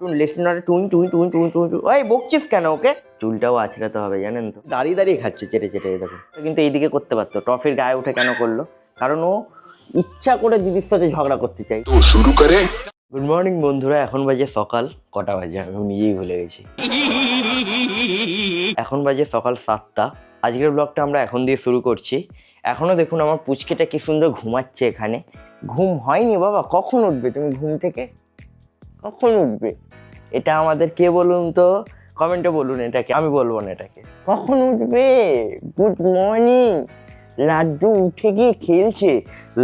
লেসনারে টুই টুই টুই টুই টুই টুই ওই বকছিস কেন ওকে? চুলটাও আছড়াতে হবে জানেন তো, দাঁড়িয়ে দাঁড়িয়ে খাচ্ছে চেটে চেটে। দেখো কিন্তু এইদিকে করতে পারতো, ট্রফির গায়ে উঠে কেন করলো? কারণ ও ইচ্ছা করে দিদির সাথে ঝগড়া করতে চাই। তো শুরু করে। গুড মর্নিং বন্ধুরা, এখন বাজে সকাল কটা বাজে আমি নিজেই ভুলে গেছি। এখন বাজে সকাল 7টা। আজকের ব্লগটা আমরা এখন দিয়ে শুরু করছি। এখনো দেখুন আমার পুচকেটা কি সুন্দর ঘুমাচ্ছে এখানে। ঘুম হয়নি বাবা, কখন উঠবে তুমি ঘুম থেকে? কখন উঠবে? এটা আমাদের কে বলুন তো, কমেন্টে বলুন এটাকে, আমি বলবো না এটাকে। কখন উঠবে? Good morning. লাড্ডু উঠে গিয়ে খেলছে।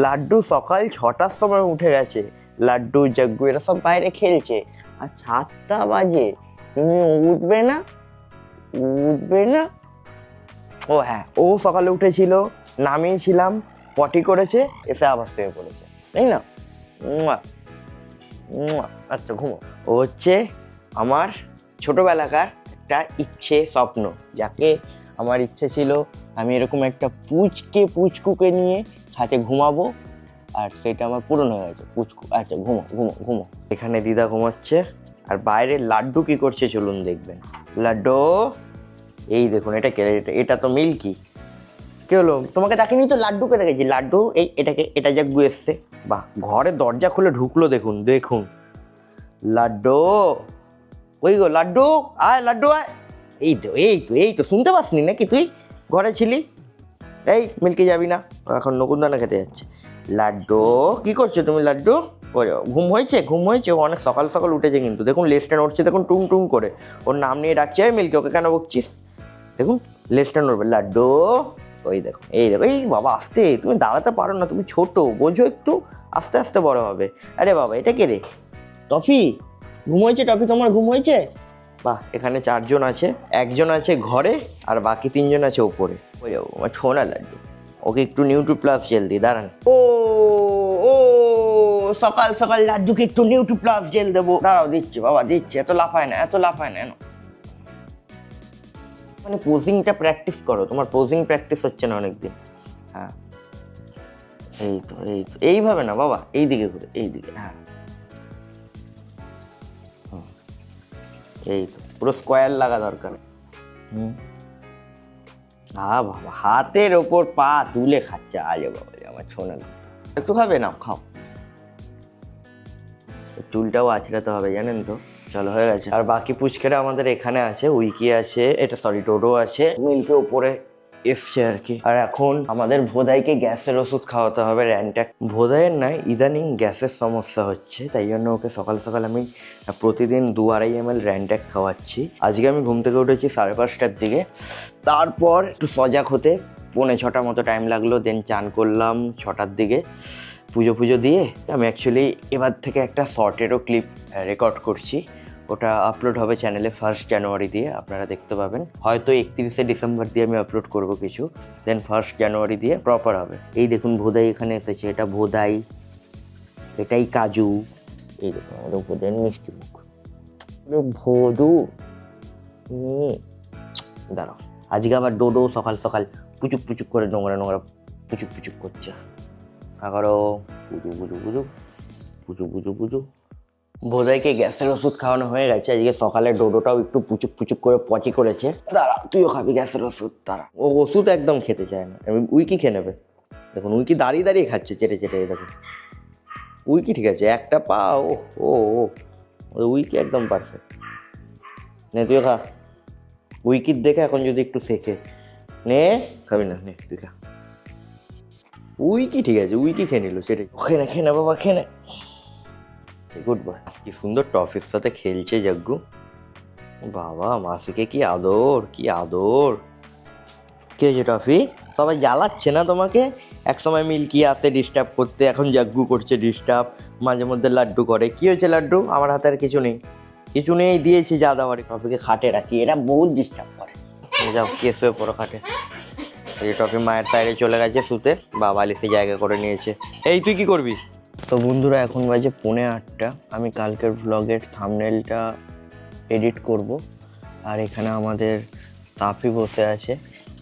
লাড্ডু সকাল 6টার সময় উঠে গেছে। লাড্ডু জাগ্গু এরা সব বাইরে খেলছে, আর 7টা বাজে তুমি উঠবে না? উঠবে না? ও হ্যাঁ, ও সকালে উঠেছিল, নামিয়েছিলাম, পটি করেছে, এসে আবার শুয়ে পড়েছে, তাই না? আচ্ছা ঘুমো। ও হচ্ছে আমার ছোটবেলাকার একটা ইচ্ছে, স্বপ্ন, যাকে আমার ইচ্ছে ছিল আমি এরকম একটা পুচকুকে নিয়ে সাথে ঘুমাবো, আর সেটা আমার পূরণ হয়ে গেছে। পুচকু, আচ্ছা ঘুমো ঘুমো ঘুমো। এখানে দিদা ঘুমাচ্ছে, আর বাইরে লাড্ডু কি করছে চলুন দেখবেন। লাড্ডু, এই দেখুন এটা কে? এটা তো মিল্কি। কি হলো? তোমাকে দেখিনি তো, লাড্ডুকে দেখেছি। লাড্ডু এটা জাগ্গু এসছে। বাহ, ঘরে দরজা খুলে ঢুকলো, দেখুন দেখুন। লাড্ডু, ওই গো লাড্ডু, আয় লাড্ডু আয়। এই তো শুনতে পাসনি নাকি তুই? ঘরে ছিলি। এই মিল্কি যাবি না, এখন নকুনদানা খেতে যাচ্ছে। লাড্ডু কি করছো তুমি? লাড্ডু ঘুম হয়েছে? ও অনেক সকাল সকাল উঠেছে কিন্তু, দেখুন লেজটা নড়ছে, দেখুন টুং টুং করে। ওর নাম নিয়ে ডাকছে। এই মিল্কি, ওকে কেন বকছিস? দেখুন লেজটা নড়বে। লাড্ডু, ওই দেখো এই বাবা আস্তে, তুমি দাঁড়াতে পারো না, তুমি ছোট, বোঝো একটু, আস্তে আস্তে বড় হবে। আরে বাবা এটা কে রে? টফি, ঘুম হয়েছে? টফি তোমার ঘুম হয়েছে? বাহ, এখানে 4জন আছে, একজন আছে ঘরে আর বাকি 3জন আছে ওপরে। ওই যাবো আমার ছোনা লাড্ডু, ওকে একটু নিউট্রি প্লাস জেল দিই, দাঁড়ান। ও ও সকাল সকাল লাড্ডুকে একটু নিউট্রি প্লাস জেল দেবো, দাঁড়াও দিচ্ছি বাবা দিচ্ছি। এত লাফায় না মানে পোজিংটা প্র্যাকটিস করো, তোমার পোজিং প্র্যাকটিস হচ্ছে না অনেকদিন। হ্যাঁ এই তো এইভাবে না বাবা, এইদিকে ঘুরে, এইদিকে। হ্যাঁ এই তো পুরো স্কোয়ার লাগা দরকার। বাবা হাতের ওপর পা তুলে খাচ্ছে, আজে বাবা আমার ছোনা না। একটু খাবে না? খাও। চুলটাও আছড়াতে হবে জানেন তো। চলো হয়ে গেছে। আর বাকি পুচকেরা আমাদের এখানে আছে, উইকি আছে, এটা সরি ডোডো আছে, মিল্কে উপরে এসছে আর কি। আর এখন আমাদের ভোদাইকে গ্যাসের ওষুধ খাওয়াতে হবে, র্যানট্যাক। ভোদাইয়ের নয়, ইদানিং গ্যাসের সমস্যা হচ্ছে, তাই জন্য ওকে সকাল সকাল আমি প্রতিদিন 2-2.5 ml র্যানট্যাক খাওয়াচ্ছি। আজকে আমি ঘুম থেকে উঠেছি 5:30টার দিকে, তারপর একটু সজাগ হতে 6:45 মতো টাইম লাগলো। দেন চান করলাম 6টার দিকে, পুজো দিয়ে। আমি অ্যাকচুয়ালি এবার থেকে একটা শর্টেরও ক্লিপ রেকর্ড করছি, ওটা আপলোড হবে চ্যানেলে 1 জানুয়ারি দিয়ে, আপনারা দেখতে পাবেন। হয়তো 31 ডিসেম্বর দিয়ে আমি আপলোড করব কিছু, দেন 1 জানুয়ারি দিয়ে প্রপার হবে। এই দেখুন ভোদাই এখানে এসেছে, এটা ভোদাই, এটাই কাজু। এই দেখুন আমাদের ভোদাইয়ের মিষ্টি মুখ, ভোদু। দাঁড়াও, আজকে আবার ডোডো সকাল সকাল পুচুক করে নোংরা পুচুক করছে। আবারও পুজু। ভোদাইকে গ্যাসের ওষুধ খাওয়ানো হয়ে গেছে। আজকে সকালে ডোডোটাও একটু পুচুক করে পচি করেছে। দাঁড়া, তুইও খাবি গ্যাসের ওষুধ? দাঁড়া, ও ওষুধ একদম খেতে চায় না। উইকি খেয়ে নেবে। দেখুন উইকি দাঁড়িয়ে দাঁড়িয়ে খাচ্ছে চেটে দেখুন। উইকি ঠিক আছে, একটা পা। ও উইকি একদম পারফেক্ট। নে তুইও খা। উইকির দেখে এখন যদি একটু শেখে। নে, খাবি না? নে তুই খা। উইকি ঠিক আছে, উইকি খেয়ে নিল সেটাই। খেয়ে না বাবা, খেয়ে নে। Good boy. কি সুন্দর টফির সাথে খেলছে জাগ্গু। বাবা মাসিকে কি আদর, কি হয়েছে টফি? সবাই জ্বালাচ্ছে না তোমাকে? একসময় মিল্কি আসে ডিস্টার্ব করতে, এখন জাগ্গু করছে ডিস্টার্ব, মাঝে মধ্যে লাড্ডু করে। কি হয়েছে লাড্ডু? আমার হাতে আর কিছু নেই, দিয়েছি যা দেওয়ার। টফিকে খাটে রাখি, এরা বহুত ডিস্টার্ব করে। যাও কেস হয়ে পড়ো খাটে। এই টফি মায়ের সাইডে চলে গেছে শুতে, বাবা লিসে জায়গা করে নিয়েছে। এই তুই কি করবি? তো বন্ধুরা এখন বাজে 7:45। আমি কালকের ভ্লগের থাম্বনেলটা এডিট করব। আর এখানে আমাদের তাপি বসে আছে,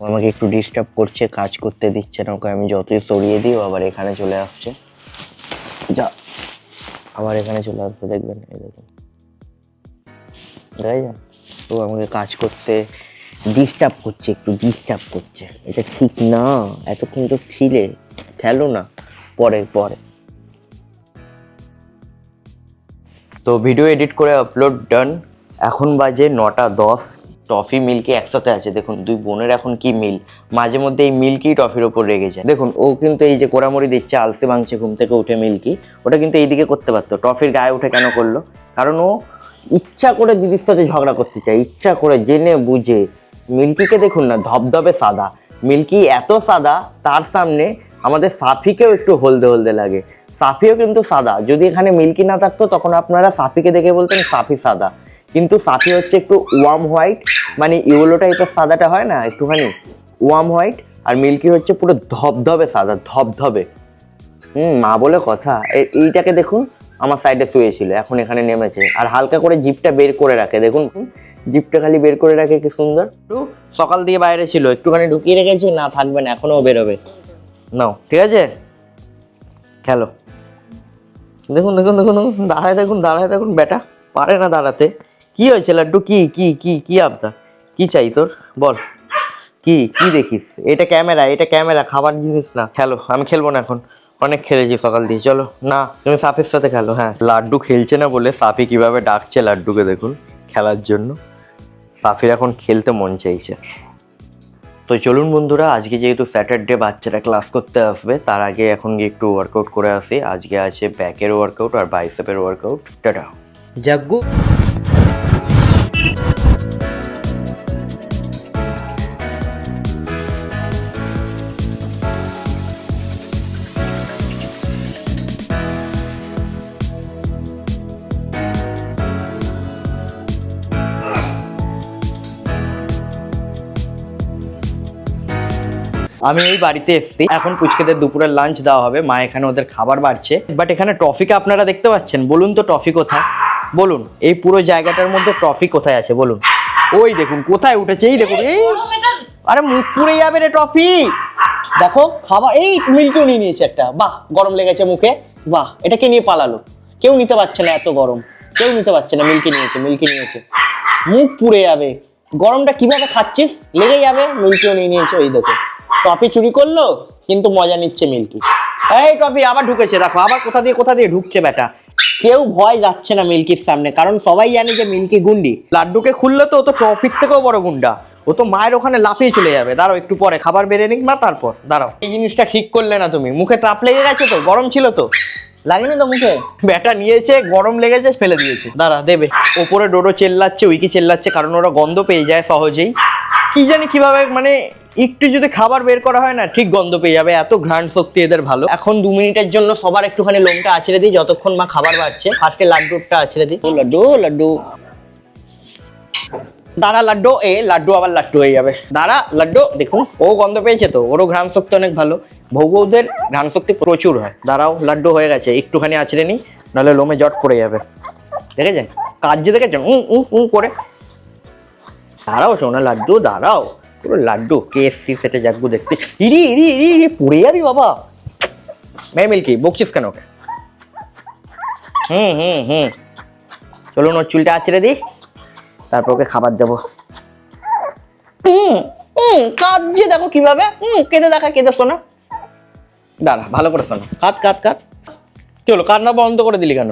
আমাকে একটু ডিস্টার্ব করছে, কাজ করতে দিচ্ছে না ওকে। আমি যতই সরিয়ে দিই আবার এখানে চলে আসছে। যা, আবার এখানে চলে আসবে, দেখবেন। এই দেখুন তাই না? ও আমাকে কাজ করতে ডিস্টার্ব করছে, একটু ডিস্টার্ব করছে। এটা ঠিক না, এতক্ষণ তো ছিলে, খেলো না, পরে পরে। তো ভিডিও এডিট করে আপলোড ডান। এখন বাজে 9:10। টফি মিল্কি একসাথে আছে, দেখুন দুই বোনের এখন কি মিল। মাঝে মধ্যে এই মিল্কি টফির ওপর রেগে যায়। দেখুন ও কিন্তু এই যে কোড়ামড়ি দিচ্ছে, আলসে ভাঙছে ঘুম থেকে উঠে মিল্কি, ওটা কিন্তু এইদিকে করতে পারতো, টফির গায়ে উঠে কেন করলো? কারণ ও ইচ্ছা করে দিদির সাথে ঝগড়া করতে চায়, ইচ্ছা করে, জেনে বুঝে। মিল্কিকে দেখুন না, ধবধবে সাদা। মিল্কি এত সাদা, তার সামনে আমাদের সাফিকেও একটু হলদে হলদে লাগে। সাফিও কিন্তু সাদা, যদি এখানে মিল্কি না থাকতো তখন আপনারা সাফিকে দেখে বলতেন সাফি সাদা, কিন্তু সাফি হচ্ছে একটু ওয়ার্ম হোয়াইট, মানে ইয়েলো টাইপের সাদাটা হয় না একটুখানি, ওয়ার্ম হোয়াইট। আর মিল্কি হচ্ছে পুরো ধবধবে সাদা, ধবধবে। মা বলে কথা। এইটাকে দেখুন, আমার সাইডে শুয়েছিল, এখন এখানে নেমেছে, আর হালকা করে জিপটা বের করে রাখে, দেখুন জিপটা খালি বের করে রাখে, কি সুন্দর। একটু সকাল দিয়ে বাইরে ছিল, একটুখানি ঢুকিয়ে রেখেছি, না থাকবে না, এখনো বেরোবে। নাও, ঠিক আছে, খেলো। দেখুন দেখুন দেখুন দাঁড়ায় দেখুন, দাঁড়ায় দেখুন, বেটা পারে না দাঁড়াতে। কি হয়েছে লাড্ডু? কি কি কি কি আবদার? কি চাই তোর, বল। কি কি দেখিস? এটা ক্যামেরা, এটা ক্যামেরা, খাবার জিনিস না। খেলো, আমি খেলবো না এখন, অনেক খেলেছি সকাল দিয়ে। চলো না, তুমি সাফির সাথে খেলো। হ্যাঁ, লাড্ডু খেলছে না বলে সাফি কিভাবে ডাকছে লাড্ডুকে দেখুন খেলার জন্য। সাফির এখন খেলতে মন চাইছে। তো চলুন বন্ধুরা, আজকে যেহেতু স্যাটারডে, বাচ্চারা ক্লাস করতে আসবে, তার আগে এখন গিয়ে একটু ওয়ার্কআউট করে আসি। আজকে আছে ব্যাকের ওয়ার্কআউট আর বাইসেপের ওয়ার্কআউট। টাটা। জাগ্গু। আমি এই বাড়িতে এসেছি, এখন পুচকেদের দুপুরের লাঞ্চ দেওয়া হবে, মা এখানে ওদের খাবার বাড়ছে। বাট এখানে ট্রফিকে আপনারা দেখতে পাচ্ছেন? বলুন তো ট্রফি কোথায়? বলুন, এই পুরো জায়গাটার মধ্যে ট্রফি কোথায় আছে বলুন? ওই দেখুন কোথায় উঠেছে, এই দেখুন, এই আরে মুখ পুড়ে যাবে রে ট্রফি। দেখো খাবার, এই মিল্কিও নিয়ে নিয়েছে একটা, বাহ গরম লেগেছে মুখে, বাহ। এটা কে নিয়ে পালালো? কেউ নিতে পারছে না, এত গরম কেউ নিতে পারছে না। মিল্কি নিয়েছে, মিল্কি নিয়েছে, মুখ পুড়ে যাবে। গরমটা কিভাবে খাচ্ছিস, লেগে যাবে। মিল্কিও নিয়ে নিয়েছে, ওই দেখো টফি চুরি করলো, কিন্তু মজা নিচ্ছে মিল্কি। এই টফি আবার ঢুকেছে, দেখো আবার কোথা দিয়ে ঢুকছে বেটা। কেউ ভয় যাচ্ছে না মিল্কির সামনে, কারণ সবাই জানে যে মিল্কি গুন্ডি। লাড্ডুকে খুললে তো ও তো টফির থেকেও বড় গুন্ডা, ও তো মায়ের ওখানে লাফিয়ে চলে যাবে। দাঁড়াও একটু পরে খাবার বেড়ে নিক মা, তারপর দাঁড়াও। এই জিনিসটা ঠিক করলে না তুমি, মুখে তাপ লেগে গেছে তো, গরম ছিল তো, লাগেনি তো মুখে? ব্যাটা নিয়েছে, গরম লেগেছে, ফেলে দিয়েছে। দাঁড়া দেবে। ওপরে ডোডো চেল্লাচ্ছে, উইকি চেল্লাচ্ছে, কারণ ওরা গন্ধ পেয়ে যায় সহজেই। কি জানি কিভাবে, মানে একটু যদি খাবার বের করা হয় না, ঠিক গন্ধ পেয়ে যাবে, এত ঘ্রাণ শক্তি এদের ভালো। এখন 2 মিনিটের জন্য সবার একটুখানি লোমটা আছড়ে দিই, যতক্ষণ মা খাবার বাড়ছে। ফার্স্টে লাড্ডুটা আছড়ে দিই। লাড্ডু লাড্ডু, দাঁড়া লাড্ডু, লাড্ডু আবার লাড্ডু হয়ে যাবে। দাঁড়া লাড্ডু, দেখুন ও গন্ধ পেয়েছে তো, ওরও ঘ্রাণ শক্তি অনেক ভালো, ভৌগৌদের ঘ্রাণ শক্তি প্রচুর হয়। দাঁড়াও, লাড্ডু হয়ে গেছে, একটুখানি আছড়ে নিই, নাহলে লোমে জট পড়ে যাবে। দেখেছেন কাজ যে, দেখেছেন করে। দাঁড়াও সোনা লাড্ডু, দাঁড়াও, পুরো লাড্ডু KFC সেটে জাগ্গু দেখতে। ইরি ইরি ইরি ইরি পুড়ে যাবি বাবা। মেয়ে মিল্কি বকছিস কেন ওকে? চলুন ওর চুলটা আছড়ে দিই, তারপর ওকে খাবার দেবো। কাঁদছে দেখো কিভাবে, কেঁদে দেখা, কেঁদে শোনা। দাঁড়া ভালো করে শোনা, কাঁদ। কি হলো, কান্না বন্ধ করে দিলি কেন?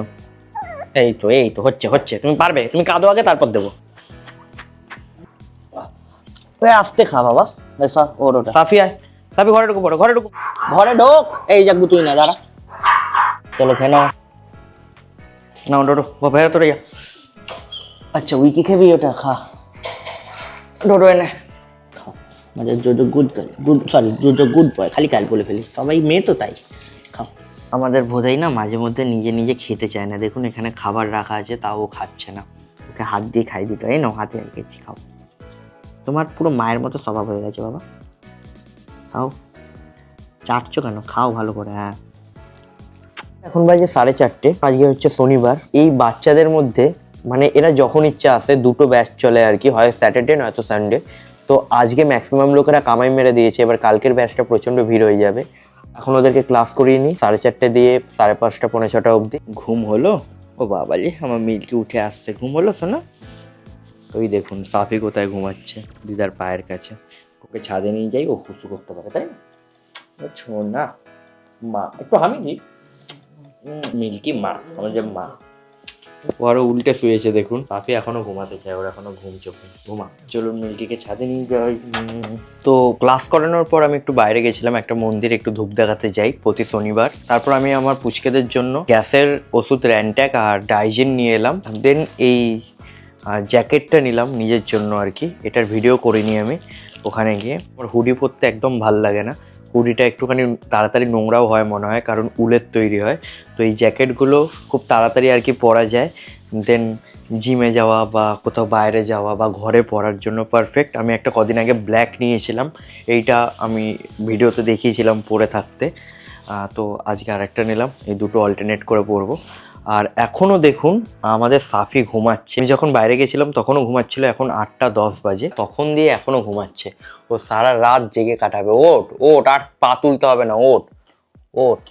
এই তো হচ্ছে, তুমি পারবে, তুমি কাঁদো আগে, তারপর দেবো। আস্তে খা বাবা। সাফি আয়, সাফি ঘরে ঢুকো, ঘরে ঢোক। এই জাগ্গু তুই না, দাঁড়া, চলো খেয়ে নাও ডোডো, ভেতরে তোরে যা। আচ্ছা উইকি খাবি, ওটা খা। ডোডো এনে মানে JoJo good girl, JoJo good boy, খালি গাল বলে ফেলি, সবাই মেয়ে তো তাই। খাও। আমাদের ভোদাই না মাঝে মধ্যে নিজে খেতে চায় না, দেখুন এখানে খাবার রাখা আছে, তাও ও খাচ্ছে না, ওকে হাত দিয়ে খাই দিতে হয়। নাও হাতে রেখেছি, খাও। তোমার পুরো মায়ের মতো স্বভাব হয়ে গেছে বাবা, খাও। চাটছো কেন, খাও ভালো করে। হ্যাঁ, এখন বাজে 4:30, আজকে হচ্ছে শনিবার। এই বাচ্চাদের মধ্যে মানে এরা যখন ইচ্ছা আসে, দুটো ব্যাচ চলে আর কি, হয় স্যাটারডে নয়তো সানডে। তো আজকে ম্যাক্সিমাম লোকেরা কামাই মেরে দিয়েছে, এবার কালকের ব্যাচটা প্রচণ্ড ভিড় হয়ে যাবে। এখন ওদেরকে ক্লাস করিয়ে নিই 4:30 দিয়ে 5:30 পৌনে 6টা অবধি। ঘুম হলো? ও বাবা রে, আমার মিল্কি উঠে আসছে। ঘুম হলো শোনা? ওই দেখুন সাফি কোথায় ঘুমাচ্ছে, দিদার পায়ের কাছে। ওকে ছাদে নিয়ে যাই, ও হুসু করতে পারে, তাই না? শোন না মা, একটু হামি দি। মিল্কি মা, আমার যে মা। ও আরো উল্টে শুয়েছে দেখুন। সাফি এখনো ঘুমাতে চায়, ওর এখনো ঘুম চোখে। ঘুমা, চলুন মিল্কিকে ছাদে নিয়ে যাই। তো ক্লাস করানোর পর আমি একটু বাইরে গেছিলাম, একটা মন্দিরে একটু ধূপ দেখাতে যাই প্রতি শনিবার। তারপর আমি আমার পুচকেদের জন্য গ্যাসের ওষুধ র্যান্ট্যাক আর ডাইজিন নিয়ে এলাম। দেন এই জ্যাকেটটা নিলাম নিজের জন্য আর কি, এটার ভিডিও করিনি আমি ওখানে গিয়ে। আমার হুডি পরতে একদম ভাল লাগে না, হুডিটা একটুখানি তাড়াতাড়ি নোংরাও হয় মনে হয়, কারণ উলের তৈরি হয়। তো এই জ্যাকেটগুলো খুব তাড়াতাড়ি আর কি পরা যায়। দেন জিমে যাওয়া বা কোথাও বাইরে যাওয়া বা ঘরে পরার জন্য পারফেক্ট। আমি একটা কদিন আগে ব্ল্যাক নিয়েছিলাম, এইটা আমি ভিডিওতে দেখিয়েছিলাম পরে থাকতে। তো আজকে আরেকটা নিলাম, এই দুটো অল্টারনেট করে পরবো। আর এখনও দেখুন আমাদের সাফি ঘুমাচ্ছে। আমি যখন বাইরে গেছিলাম তখনও ঘুমাচ্ছিল, এখন 8:10 বাজে, তখন দিয়ে এখনও ঘুমাচ্ছে। ও সারা রাত জেগে কাটাবে। ওঠ ওঠ, আর পা তুলতে হবে না, ওঠ ওঠ।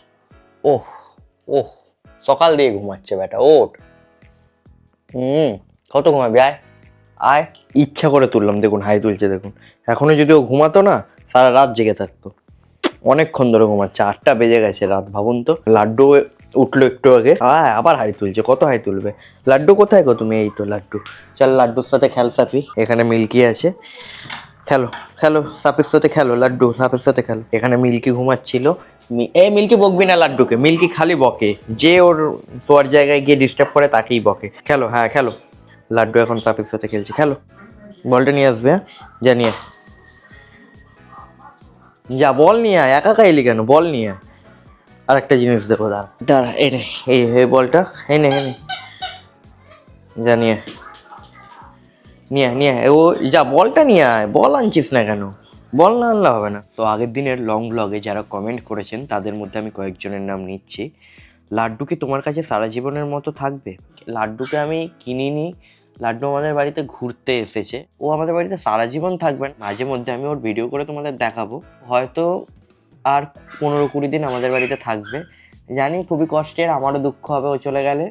ওহ ওহ, সকাল দিয়ে ঘুমাচ্ছে বেটা, ওঠ। কত ঘুমাবি, আয় আয়। ইচ্ছা করে তুললাম, দেখুন হাই তুলছে দেখুন। এখনো যদি ও ঘুমাতো না, সারা রাত জেগে থাকতো। অনেকক্ষণ ধরে ঘুমাচ্ছে, 8টা বেজে গেছে রাত, ভাবুন তো। লাড্ডু উঠলো একটু আগে, আবার হাই তুলছে। কত হাই তুলবে? লাড্ডু কোথায় গো তুমি? এই তো লাড্ডু, চল লাড্ডুর সাথে খেল সাপি। এখানে মিল্কি আছে, খেলো খেলো সাপির সাথে খেলো, লাড্ডু সাপের সাথে খেলো। এখানে মিল্কি ঘুমাচ্ছিল। মিল্কি বকবি না লাড্ডুকে, মিল্কি খালি বকে, যে ওর শোয়ার জায়গায় গিয়ে ডিস্টার্ব করে তাকেই বকে। খেলো, হ্যাঁ খেলো। লাড্ডু এখন সাপির সাথে খেলছে, খেলো। বলটা নিয়ে আসবে, হ্যাঁ যা নিয়ে যা, বল নিয়ে আয়। একা একা এলি কেন? বল নিয়ে আয়। আর একটা জিনিস দেখো, দাঁড়া এনে, এই বলটা এনে এনে যা নিয়ে নিয়ে নিয়ে ও যা, বলটা নিয়ে আয়। বল আনছিস না কেন? বল না আনলে হবে না। তো আগের দিনের লং ব্লগে যারা কমেন্ট করেছেন তাদের মধ্যে আমি কয়েকজনের নাম নিচ্ছি। লাড্ডু কি তোমার কাছে সারা জীবনের মতো থাকবে? লাড্ডুকে আমি কিনিনি, লাড্ডু আমাদের বাড়িতে ঘুরতে এসেছে। ও আমাদের বাড়িতে সারা জীবন থাকবে না, মাঝে মধ্যে আমি ওর ভিডিও করে তোমাদের দেখাবো। হয়তো আর 15-20 দিন আমাদের বাড়িতে থাকবে। জানি খুবই কষ্টের, আমারও দুঃখ হবে ও চলে গেলে,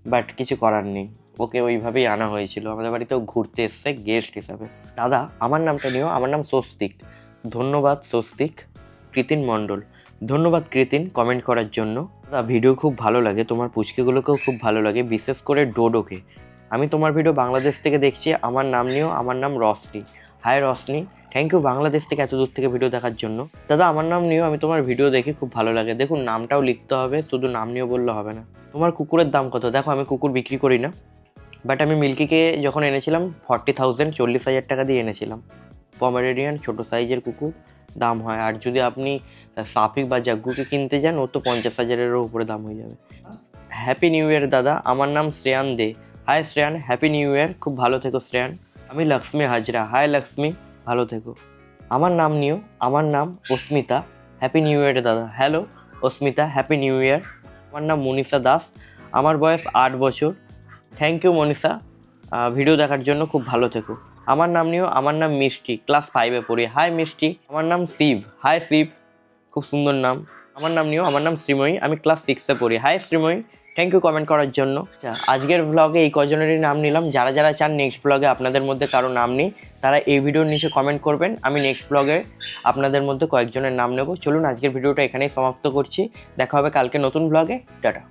বাট কিছু করার নেই। ওকে ওইভাবেই আনা হয়েছিল, আমাদের বাড়িতেও ঘুরতে এসছে গেস্ট হিসাবে। দাদা আমার নামটা নিও, আমার নাম স্বস্তিক। ধন্যবাদ স্বস্তিক। কৃতিন মণ্ডল, ধন্যবাদ কৃতিন কমেন্ট করার জন্য। দাদা ভিডিও খুব ভালো লাগে, তোমার পুচকেগুলোকেও খুব ভালো লাগে, বিশেষ করে ডোডোকে। আমি তোমার ভিডিও বাংলাদেশ থেকে দেখছি, আমার নাম নিও, আমার নাম Roshni. Hi Roshni, thank you Bangladesh থেকে এত দূর থেকে ভিডিও দেখার জন্য। দাদা আমার নাম নিও, আমি তোমার ভিডিও দেখি খুব ভালো লাগে। দেখুন নামটাও লিখতে হবে, শুধু নাম নিও বললে হবে না। তোমার কুকুরের দাম কত? দেখো আমি কুকুর বিক্রি করি না, বাট আমি মিল্কিকে যখন এনেছিলাম 40,000, 40,000 টাকা দিয়ে এনেছিলাম। পমেরেনিয়ান ছোটো সাইজের কুকুর, দাম হয়। আর যদি আপনি সাফি বা জাগ্গুকে কিনতে যান, ও তো 50,000-এরও উপরে দাম হয়ে যাবে। হ্যাপি নিউ ইয়ার দাদা, আমার নাম Shreyan Dey. Hi Shreyan, happy new year, খুব ভালো থেকো শ্রেয়ান। আমি লক্ষ্মী হাজরা, হাই লক্ষ্মী, ভালো থেকো। আমার নাম নিও, আমার নাম অস্মিতা, হ্যাপি নিউ ইয়ার দাদা। হ্যালো অস্মিতা, হ্যাপি নিউ ইয়ার। আমার নাম মনীষা দাস, আমার বয়স 8 বছর। থ্যাংক ইউ মনীষা, ভিডিও দেখার জন্য, খুব ভালো থেকো। আমার নাম নিও, আমার নাম মিষ্টি, ক্লাস 5-এ পড়ি। হাই মিষ্টি। আমার নাম শিব, হাই শিব, খুব সুন্দর নাম। আমার নাম নিও, আমার নাম শ্রীময়ী, আমি ক্লাস 6-এ পড়ি। Hi Shreemoyee, thank you comment করার জন্য। আচ্ছা আজকের ব্লগে এই কজনেরই নাম নিলাম। যারা যারা চান নেক্সট ব্লগে আপনাদের মধ্যে কারো নাম নিই, তারা এই ভিডিওর নিচে কমেন্ট করবেন, আমি নেক্সট ব্লগে আপনাদের মধ্যে কয়েকজনের নাম নেব। চলুন আজকের ভিডিওটা এখানেই সমাপ্ত করছি, দেখা হবে কালকে নতুন ব্লগে। টাটা।